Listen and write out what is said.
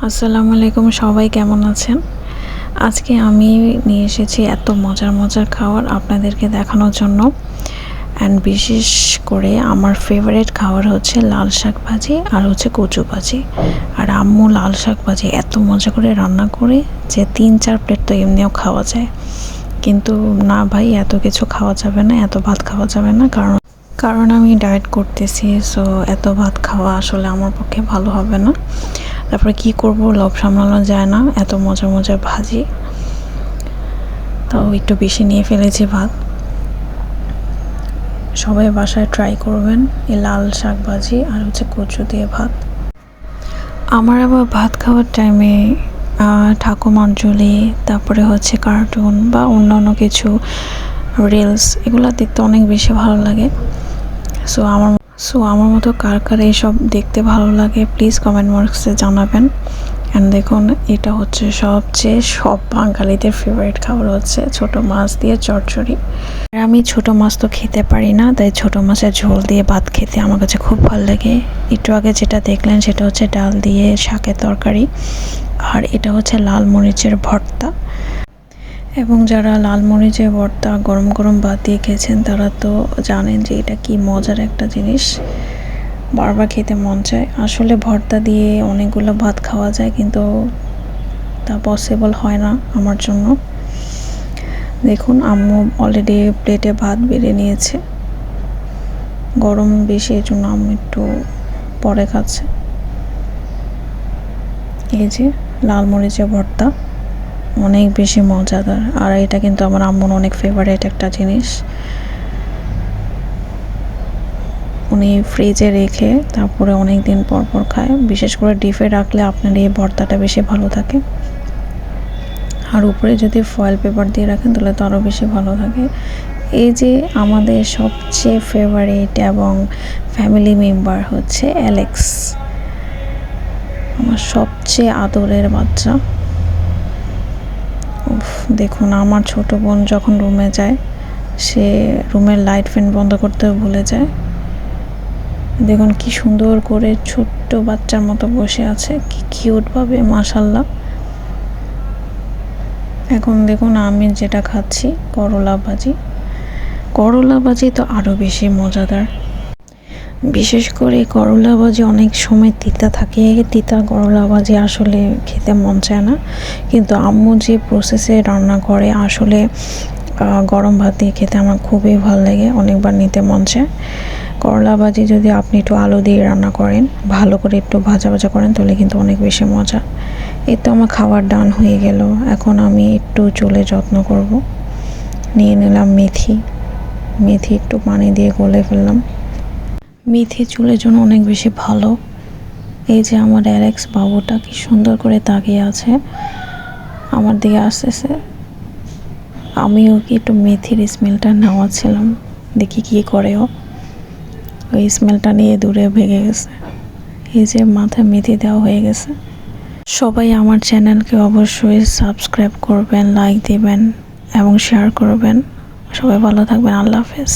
আসসালামু আলাইকুম, সবাই কেমন আছেন? আজকে আমি নিয়ে এসেছি এত মজার মজার খাবার আপনাদেরকে দেখানোর জন্য। অ্যান্ড বিশেষ করে আমার ফেভারিট খাবার হচ্ছে লাল শাক ভাজি আর হচ্ছে কচু ভাজি। আর আম্মু লাল শাক ভাজি এত মজা করে রান্না করে যে 3-4 প্লেট তো এমনিও খাওয়া যায়। কিন্তু না ভাই, এত কিছু খাওয়া যাবে না, এত ভাত খাওয়া যাবে না, কারণ আমি ডায়েট করতেছি। সো এত ভাত খাওয়া আসলে আমার পক্ষে ভালো হবে না। তারপরে কি করব, লোভ সামলানো যায় না, এত মজার মজার ভাজি, তাও একটু বেশি নিয়ে ফেলেছি ভাত। সবাই বাসায় ট্রাই করবেন এই লাল শাক ভাজি আর হচ্ছে কচু দিয়ে ভাত। আমার আবার ভাত খাওয়ার টাইমে ঠাকুমার ঝুলি, তারপরে হচ্ছে কার্টুন বা অন্যান্য কিছু রিলস, এগুলো দেখতে অনেক বেশি ভালো লাগে। সো আমার মতো কার কার এইসব দেখতে ভালো লাগে প্লিজ কমেন্ট বক্সে জানাবেন। অ্যান্ড দেখুন, এটা হচ্ছে সব বাঙালিদের ফেভারিট খাবার হচ্ছে ছোটো মাছ দিয়ে চচ্চড়ি। আর আমি ছোটো মাছ তো খেতে পারি না, তাই ছোটো মাছের ঝোল দিয়ে ভাত খেতে আমার কাছে খুব ভালো লাগে। একটু আগে যেটা দেখলেন সেটা হচ্ছে ডাল দিয়ে শাকের তরকারি, আর এটা হচ্ছে লাল মরিচের ভর্তা। এবং যারা লাল মরিচের ভর্তা গরম গরম ভাত দিয়ে খেয়েছেন তারা তো জানেন যে এটা কি মজার একটা জিনিস, বারবার খেতে মন চায়। আসলে ভর্তা দিয়ে অনেকগুলো ভাত খাওয়া যায়, কিন্তু তা পসিবল হয় না আমার জন্য। দেখুন, আম্মু অলরেডি প্লেটে ভাত বেড়ে নিয়েছে, গরম বেশি এই জন্য আম্মু একটু পরে খাচ্ছে। এই যে লাল মরিচের ভর্তা অনেক বেশি মজাদার, আর এটা কিন্তু আমার আম্মুর অনেক ফেভারিট একটা জিনিস। উনি ফ্রিজে রেখে তারপরে অনেক দিন পর পর খায়। বিশেষ করে ডিপে রাখলে আপনার এই ভর্তাটা বেশি ভালো থাকে, আর উপরে যদি ফয়েল পেপার দিয়ে রাখেন তাহলে তো আরও বেশি ভালো থাকে। এই যে আমাদের সবচেয়ে ফেভারিট এবং ফ্যামিলি মেম্বার হচ্ছে অ্যালেক্স, আমার সবচেয়ে আদরের বাচ্চা। দেখুন, আমার ছোট বোন যখন রুমে যায়, সে রুমের লাইট ফ্যান বন্ধ করতেও ভুলে যায়। দেখুন কি সুন্দর করে ছোট্ট বাচ্চার মতো বসে আছে, কি কিউটভাবে, মাশাল্লাহ। এখন দেখুন আমি যেটা খাচ্ছি করলা ভাজি তো আরও বেশি মজাদার। বিশেষ করে করলা ভাজি অনেক সময় তিতা থাকে, তিতা করলা ভাজি আসলে খেতে মন চায় না, কিন্তু আম্মু যে প্রসেসে রান্না করে আসলে গরম ভাত দিয়ে খেতে আমার খুবই ভালো লাগে, অনেকবার নিতে মন চায়। করলা ভাজি যদি আপনি একটু আলু দিয়ে রান্না করেন, ভালো করে একটু ভাজা ভাজা করেন, তাহলে কিন্তু অনেক বেশি মজা। এই তো আমার খাবার ডান হয়ে গেল। এখন আমি একটু চুলে যত্ন করব। নিয়ে নিলাম মেথি একটু পানি দিয়ে গলে ফেললাম। মেথি চুলের জন্য অনেক বেশি ভালো। এই যে আমার অ্যালেক্স বাবুটা কি সুন্দর করে তাকিয়ে আছে আমার দিকে আসতেছে। আমিও কি একটু মেথির স্মেলটা নেওয়াচ্ছিলাম, দেখি কি করে ও। ওই স্মেলটা নিয়ে দূরে ভেঙে গেছে। এই যে মাথায় মেথি দেওয়া হয়ে গেছে। সবাই আমার চ্যানেলকে অবশ্যই সাবস্ক্রাইব করবেন, লাইক দিবেন এবং শেয়ার করবেন। সবাই ভালো থাকবেন। আল্লাহ হাফেজ।